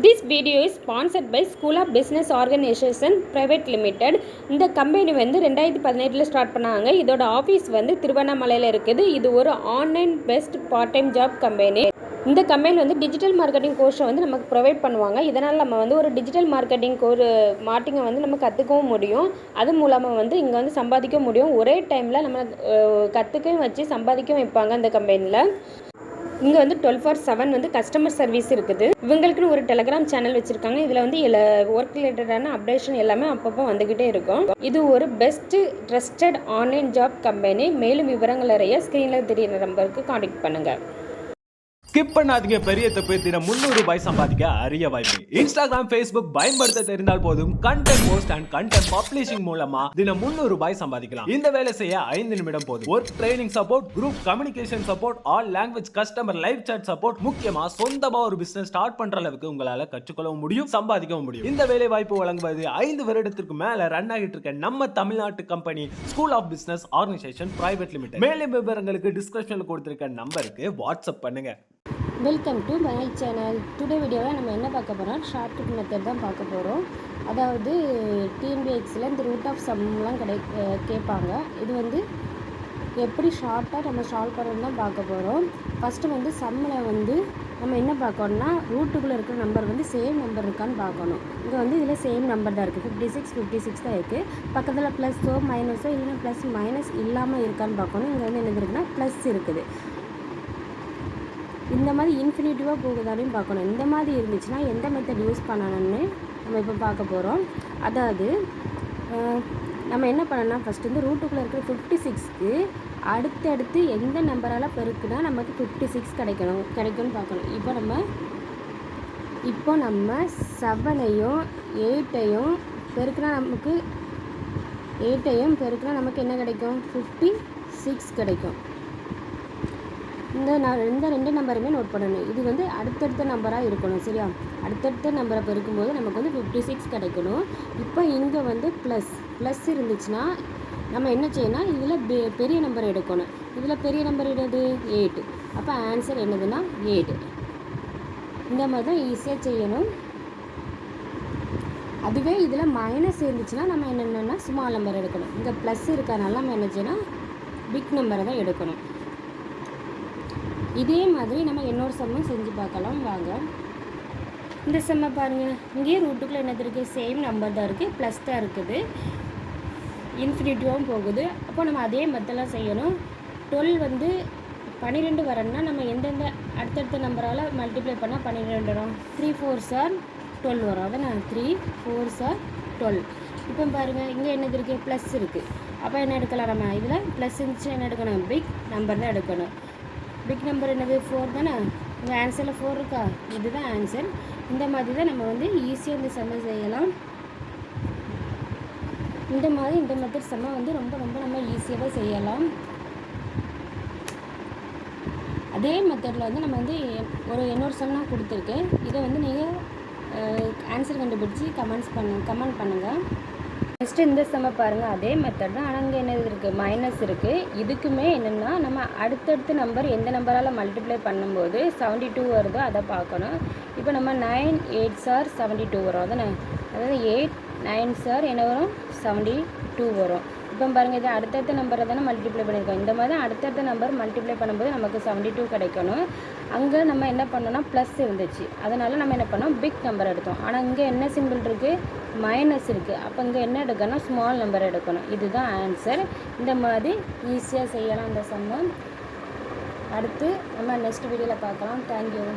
This video is sponsored by School of Business Organization Private Limited. இந்த company வந்து 2018 start பண்ணாங்க. இதோட office வந்து திருவண்ணாமலையில் இருக்குது. இது ஒரு online best part time job company. இந்த கம்பெனி வந்து டிஜிட்டல் மார்க்கெட்டிங் கோர்ஸை வந்து நமக்கு ப்ரொவைட் பண்ணுவாங்க. இதனால் நம்ம வந்து ஒரு டிஜிட்டல் மார்க்கெட்டிங்கை வந்து நம்ம கற்றுக்கவும் முடியும். அது மூலமாக வந்து இங்கே வந்து சம்பாதிக்க முடியும். ஒரே டைமில் நம்ம கற்றுக்கவும் வச்சு சம்பாதிக்கவும் வைப்பாங்க இந்த கம்பெனியில். இங்கே வந்து 12/7 வந்து கஸ்டமர் சர்வீஸ் இருக்குது. இவங்களுக்குன்னு ஒரு டெலிகிராம் சேனல் வச்சுருக்காங்க. இதில் வந்து ஒர்க் ரிலேட்டடான அப்டேஷன் எல்லாமே அப்பப்போ வந்துக்கிட்டே இருக்கும். இது ஒரு best trusted online job company. மேலும் விவரங்கள் அறிய ஸ்க்ரீனில் தெரியுற நம்பருக்கு கான்டாக்ட் பண்ணுங்கள். ஸ்கிப் பண்ணாதீங்க. பெரிய தப்பு. தினம் 300 ரூபாய் சம்பாதிக்க அரிய வாய்ப்பு. இன்ஸ்டாகிராம், ஃபேஸ்புக் பயன்படுத்த தெரிந்தால் போதும். Content post and content publishing மூலமா தினம் 300 ரூபாய் சம்பாதிக்கலாம். இந்த வேலை செய்ய 5 நிமிடம் போதும். Work training support, group communication support, all language customer live chat support, முக்கியமா சொந்தமா ஒரு பிசினஸ் ஸ்டார்ட் பண்ற அளவுக்கு உங்களால கற்றுக்கொள்ளவும் முடியும், சம்பாதிக்கவும் முடியும். இந்த வேலை வாய்ப்பு வழங்குவது 5 வருடத்திற்கு மேல ரன் ஆகிட்டு இருக்க நம்ம தமிழ்நாட்டு company school of business organisation private limited. மேலும் விவரங்களுக்கு டிஸ்கிரிப்ஷன்ல கொடுத்திருக்க நம்பருக்கு வாட்ஸ்அப் பண்ணுங்க. Welcome to my channel. Today வீடியோவில் நம்ம என்ன பார்க்க போகிறோம், ஷார்ட்கட் மெத்தட் தான் பார்க்க போகிறோம். அதாவது டிஎன்பிஎக்ஸில் இந்த ரூட் ஆஃப் சம்லாம் கேட்பாங்க. இது வந்து எப்படி ஷார்ட்டாக நம்ம சால்வ் பண்ணணும் தான் பார்க்க போகிறோம். ஃபஸ்ட்டு வந்து சம்மில் வந்து நம்ம என்ன பார்க்கணும்னா, ரூட்டுக்குள்ளே இருக்கிற நம்பர் வந்து சேம் நம்பர் இருக்கான்னு பார்க்கணும். இங்கே வந்து இதில் சேம் நம்பர் தான் இருக்குது. 56 தான் இருக்குது. பக்கத்தில் ப்ளஸ்ஸோ மைனஸோ இல்லைன்னா ப்ளஸ் மைனஸ் இல்லாமல் இருக்கான்னு பார்க்கணும். இங்கே வந்து என்ன இருக்குன்னா ப்ளஸ் இருக்குது. இந்த மாதிரி இன்ஃபினிட்டிவாக போகுதான்னு பார்க்கணும். இந்த மாதிரி இருந்துச்சுன்னா எந்த மெத்தட் யூஸ் பண்ணணும்னு நம்ம இப்போ பார்க்க போகிறோம். அதாவது நம்ம என்ன பண்ணணும்னா, ஃபஸ்ட்டு வந்து ரூட்டுக்குள்ளே இருக்கிற 56க்கு அடுத்தடுத்து எந்த நம்பரால் பெருக்குனா நமக்கு 56 கிடைக்கும்னு பார்க்கணும். இப்போ நம்ம 7ஐயும் 8ஐயும் பெருக்குனா நமக்கு என்ன கிடைக்கும்? 56 கிடைக்கும். இந்த ரெண்டு நம்பருமே நோட் பண்ணணும். இது வந்து அடுத்தடுத்த நம்பராக இருக்கணும், சரியா? அடுத்தடுத்த நம்பரை பெருக்கும்போது நமக்கு வந்து 56 கிடைக்கணும். இப்போ இங்கே வந்து ப்ளஸ் இருந்துச்சுன்னா நம்ம என்ன செய்யணும், இதில் பெரிய நம்பர் எடுக்கணும். இதில் பெரிய நம்பர் என்னது? 8. அப்போ ஆன்சர் என்னதுன்னா 8. இந்த மாதிரி தான் ஈஸியாக செய்யணும். அதுவே இதில் மைனஸ் இருந்துச்சுன்னா நம்ம என்னென்னா ஸ்மால் நம்பர் எடுக்கணும். இங்கே ப்ளஸ் இருக்கனால நம்ம என்ன செய்யணும், பிக் நம்பரை தான் எடுக்கணும். இதே மாதிரி நம்ம இன்னொரு சம்மும் செஞ்சு பார்க்கலாம் வாங்க. இந்த சம்மை பாருங்கள். இங்கேயே ரூட்டுக்குள்ளே என்னது இருக்குது? சேம் நம்பர் தான் இருக்குது, ப்ளஸ் தான் இருக்குது, இன்ஃபினிட்டிவாகவும் போகுது. அப்போ நம்ம அதே மெத்தடெலாம் செய்யணும். 12 வந்து 12 வரணும்னா நம்ம எந்தெந்த அடுத்தடுத்த நம்பரால் மல்டிப்ளை பண்ணால் 12 வரும்? 3 4s are 12 வரும். அதான் 3 4s are 12. இப்போ பாருங்கள், இங்கே என்னது இருக்குது? ப்ளஸ் இருக்குது. அப்போ என்ன எடுக்கலாம்? நம்ம இதில் ப்ளஸ் இருந்துச்சுன்னா என்ன எடுக்கணும்? பிக் நம்பர் தான் எடுக்கணும். பிக் நம்பர் என்னது? 4 தானே. இந்த ஆன்சரில் 4 இருக்கா? இதுதான் ஆன்சர். இந்த மாதிரி தான் நம்ம வந்து ஈஸியாக இந்த சம்மை செய்யலாம். இந்த மெத்தட் சம்மை வந்து ரொம்ப நம்ம ஈஸியாகவே செய்யலாம். அதே மெத்தடில் வந்து நம்ம வந்து இன்னொரு சம்னா கொடுத்துருக்கேன். இதை வந்து நீங்கள் ஆன்சர் கண்டுபிடிச்சி கமெண்ட் பண்ணுங்கள். நெக்ஸ்ட்டு இந்த சம்மை பாருங்கள். அதே மெத்தட் தான். ஆனால் இங்கே என்ன இருக்குது? மைனஸ் இருக்குது. இதுக்குமே என்னென்னா நம்ம அடுத்தடுத்த நம்பர் எந்த நம்பரால் மல்டிப்ளை பண்ணும்போது 72 வருதோ அதை பார்க்கணும். இப்போ நம்ம 9 8s are 72 வரும். அதாவது 8 9s are என்ன வரும்? 72 வரும். இப்போ பாருங்கள், இது அடுத்தடுத்த நம்பரை தானே மல்டிப்ளை பண்ணியிருக்கோம். இந்த மாதிரி தான் அடுத்தடுத்த நம்பர் மல்டிப்ளை பண்ணும்போது நமக்கு 72 கிடைக்கணும். அங்கே நம்ம என்ன பண்ணோம்னா ப்ளஸ் இருந்துச்சு, அதனால் நம்ம என்ன பண்ணோம்? பிக் நம்பர் எடுத்தோம். ஆனால் இங்கே என்ன சிம்பிள் இருக்குது? மைனஸ் இருக்குது. அப்போ இங்கே என்ன எடுக்கணும்? ஸ்மால் நம்பர் எடுக்கணும். இதுதான் ஆன்சர். இந்த மாதிரி ஈஸியாக செய்யலாம் இந்த சம்மம். அடுத்து நம்ம நெக்ஸ்ட் வீடியோவில் பார்க்கலாம். தேங்க்யூ.